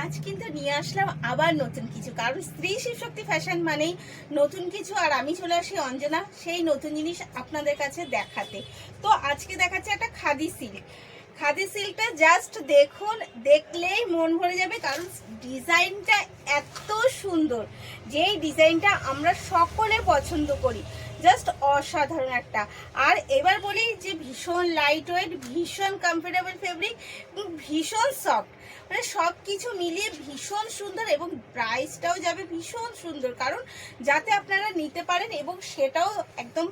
আজ কিন্তু নিয়ে আসলাম আবার নতুন কিছু, কারণ স্ত্রী শিবশক্তি ফ্যাশন মানেই নতুন কিছু। আর আমি চলে আসি অঞ্জনা সেই নতুন জিনিস আপনাদের কাছে দেখাতে। তো আজকে দেখাচ্ছে একটা খাদি সিল্ক। খাদি সিল্কটা জাস্ট দেখুন, দেখলেই মন ভরে যাবে, কারণ ডিজাইনটা এত সুন্দর, যেই ডিজাইনটা আমরা সকলে পছন্দ করি, জাস্ট অসাধারণ একটা। আর এবার বলি যে ভীষণ লাইট ওয়েট, ভীষণ কমফোর্টেবল ফেব্রিক, ভীষণ সফট, মানে সব কিছু মিলিয়ে ভীষণ সুন্দর, এবং প্রাইসটাও যাবে ভীষণ সুন্দর, কারণ যাতে আপনারা নিতে পারেন এবং সেটাও একদম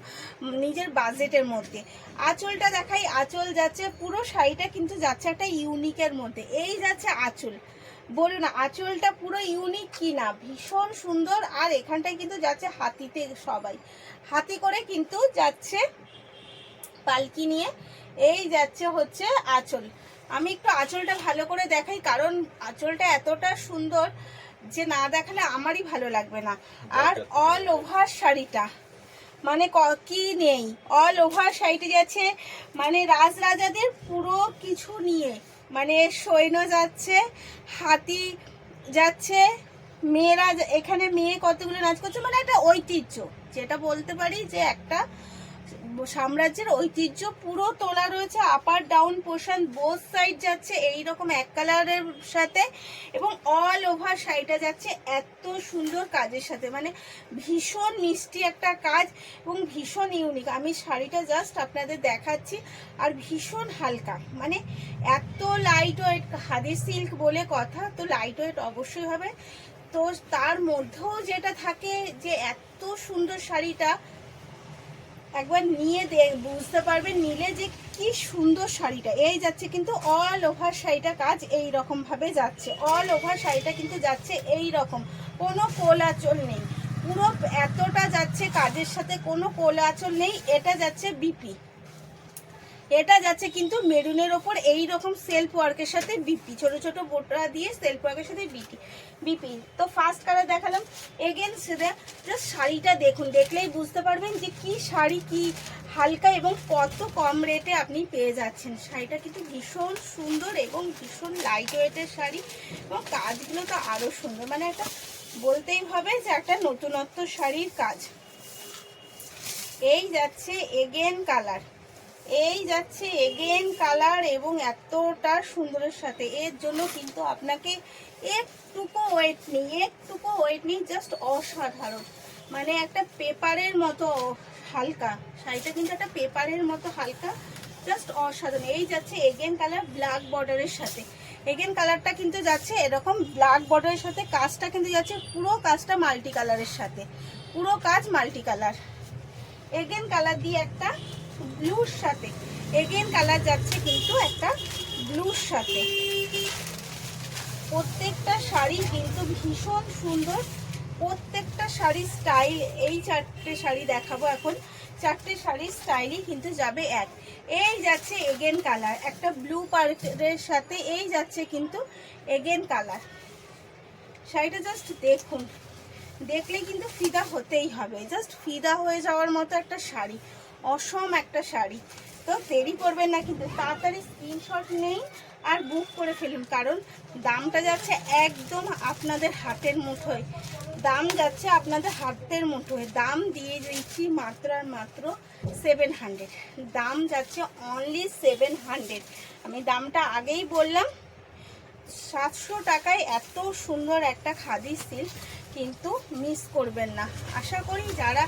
নিজের বাজেটের মধ্যে। আঁচলটা দেখাই, আঁচল যাচ্ছে পুরো শাড়িটা কিন্তু যাচ্ছে একটা ইউনিকের মধ্যে। এই যাচ্ছে আঁচল, বলুন না আঁচলটা পুরো ইউনিক কি না, ভীষণ সুন্দর। আর এখানটায় কিন্তু যাচ্ছে হাতিতে, সবাই হাতি করে কিন্তু যাচ্ছে পালকি নিয়ে। এই যাচ্ছে হচ্ছে আঁচল। আমি একটু আঁচলটা ভালো করে দেখাই, কারণ আঁচলটা এতটা সুন্দর যে না দেখালে আমারই ভালো লাগবে না। আর অল ওভার শাড়িটা মানে কি নেই, অল ওভার শাড়িটা যাচ্ছে মানে রাজরাজাদের পুরো কিছু নিয়ে, মানে সৈন্য যাচ্ছে, হাতি যাচ্ছে, মেয়েরা এখানে মেয়ে কতগুলো নাচ করছে, মানে একটা ঐতিহ্য, যেটা বলতে পারি যে একটা সাম্রাজ্যের ঐতিহ্য পুরো তোলা রয়েছে। আপার ডাউন পোর্শন বোথ সাইড যাচ্ছে এইরকম এক কালারের সাথে, এবং অল ওভার শাড়িটা যাচ্ছে এত সুন্দর কাজের সাথে, মানে ভীষণ মিষ্টি একটা কাজ এবং ভীষণ ইউনিক। আমি শাড়িটা জাস্ট আপনাদের দেখাচ্ছি, আর ভীষণ হালকা, মানে এত লাইট ওয়েট। খাদি সিল্ক বলে কথা, তো লাইট ওয়েট অবশ্যই হবে। তো তার মধ্যেও যেটা থাকে যে এত সুন্দর শাড়িটা একবার নিয়ে বুঝতে পারবেন নিলে যে কি সুন্দর শাড়িটা। এই যাচ্ছে কিন্তু অল ওভার শাড়িটা কাজ এই রকম ভাবে যাচ্ছে, অল ওভার শাড়িটা কিন্তু যাচ্ছে এই রকম, কোনো কোল আঁচল নেই, পুরো এতটা যাচ্ছে কাজের সাথে, কোনো কোল আঁচল নেই। এটা যাচ্ছে বিপি, এটা যাচ্ছে কিন্তু মেরুনের ওপর এই রকম সেলফ ওয়ার্কের সাথে বিপি, ছোট ছোট বোটা দিয়ে সেলফ ওয়ার্কের সাথে বিপি। তো ফার্স্ট কালার দেখালাম। এগেন সেটা জাস্ট শাড়িটা দেখুন, দেখলেই বুঝতে পারবেন যে কি শাড়ি, কি হালকা এবং কত কম রেটে আপনি পেয়ে যাচ্ছেন। শাড়িটা কিন্তু ভীষণ সুন্দর এবং ভীষণ লাইট ওয়েটের শাড়ি, এবং কাজগুলো তো আরো সুন্দর, মানে একটা বলতেই হবে যে একটা নতুনত্ব শাড়ির কাজ। এই যাচ্ছে এগেন কালার, এই যাচ্ছে এগেন কালার, এবং এতটা সুন্দরের সাথে। এর জন্য কিন্তু আপনাকে একটুকু ওয়েট নেই, একটুকু ওয়েট নেই, জাস্ট অসাধারণ, মানে একটা পেপারের মতো হালকা। শাড়িটা কিন্তু একটা পেপারের মতো হালকা, জাস্ট অসাধারণ। এই যাচ্ছে এগেন কালার ব্ল্যাক বর্ডারের সাথে, এগেন কালারটা কিন্তু যাচ্ছে এরকম ব্ল্যাক বর্ডারের সাথে, কাজটা কিন্তু যাচ্ছে পুরো কাজটা মাল্টি কালারের সাথে, পুরো কাজ মাল্টি কালার। এগেন কালার দিয়ে একটা ব্লুর সাথে, এগেন কালার যাচ্ছে কিন্তু একটা ব্লুর সাথে। প্রত্যেকটা শাড়ি কিন্তু ভীষণ সুন্দর, প্রত্যেকটা শাড়ির স্টাইল, এই চারটে শাড়ি দেখাবো এখন, চারটে শাড়ির স্টাইলই কিন্তু যাবে এক। এই যাচ্ছে এগেন কালার একটা ব্লু পার্কের সাথে, এই যাচ্ছে কিন্তু এগেন কালার। শাড়িটা জাস্ট দেখুন, দেখলে কিন্তু ফিদা হতেই হবে, জাস্ট ফিদা হয়ে যাওয়ার মতো একটা শাড়ি, অসম একটা শাড়ি। তো দেরি করবেন না, কিন্তু তাড়াতাড়ি স্ক্রিনশট নেই আর বুক করে ফেলুন, কারণ দামটা যাচ্ছে একদম আপনাদের হাতের মুঠোয়, দাম যাচ্ছে আপনাদের হাতের মুঠোয়। দাম দিয়ে দিচ্ছি মাত্র আর মাত্র 700, দাম যাচ্ছে অনলি 700। আমি দামটা আগেই বললাম, 700 টাকায় এত সুন্দর একটা খাদি সিল্ক কিন্তু মিস করবেন না। আশা করি যারা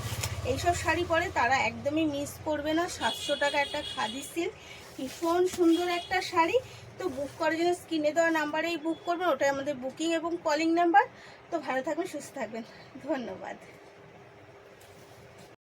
এইসব শাড়ি পরে তারা একদমই মিস করবে না। 700 টাকা একটা খাদি সিল্ক, ভীষণ সুন্দর একটা শাড়ি। তো বুক করার জন্য স্ক্রিনে দেওয়া নাম্বারেই বুক করবেন, ওটাই আমাদের বুকিং এবং কলিং নাম্বার। তো ভালো থাকবেন, সুস্থ থাকবেন, ধন্যবাদ।